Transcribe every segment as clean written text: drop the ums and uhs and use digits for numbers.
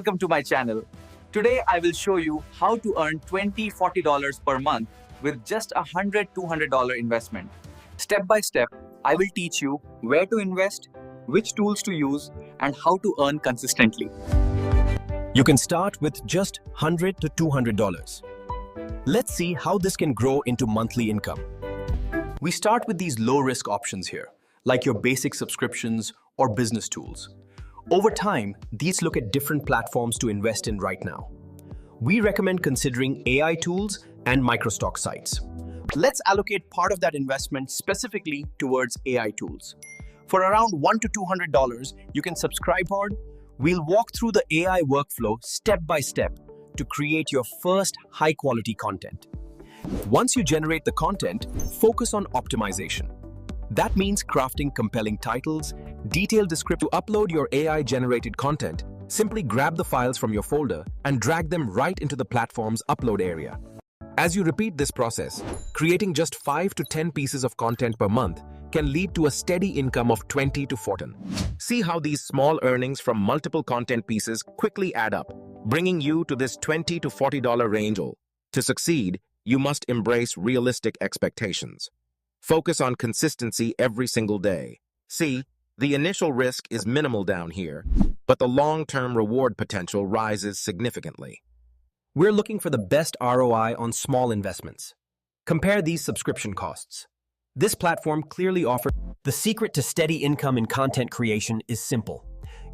Welcome to my channel. Today I will show you how to earn $20-40 per month with just a $100-200 investment. Step by step, I will teach you where to invest, which tools to use, and how to earn consistently. You can start with just $100 to $200. Let's see how this can grow into monthly income. We start with these low-risk options here, like your basic subscriptions or business tools. Over time, these look at different platforms to invest in right now. We recommend considering AI tools and Microstock sites. Let's allocate part of that investment specifically towards AI tools. For around $100 to $200, you can subscribe hard. We'll walk through the AI workflow step by step to create your first high-quality content. Once you generate the content, focus on optimization. That means crafting compelling titles, detailed description. To upload your AI-generated content, simply grab the files from your folder and drag them right into the platform's upload area. As you repeat this process, creating just 5 to 10 pieces of content per month can lead to a steady income of $20 to $40. See how these small earnings from multiple content pieces quickly add up, bringing you to this $20 to $40 range. To succeed, you must embrace realistic expectations. Focus on consistency every single day. See, the initial risk is minimal down here, but the long-term reward potential rises significantly. We're looking for the best ROI on small investments. Compare these subscription costs. This platform clearly offers. The secret to steady income in content creation is simple.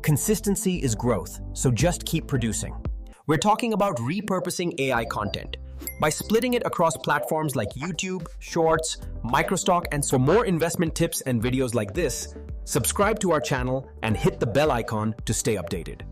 Consistency is growth, so just keep producing. We're talking about repurposing AI content by splitting it across platforms like YouTube, Shorts, Microstock, and so more investment tips and videos like this. Subscribe to our channel and hit the bell icon to stay updated.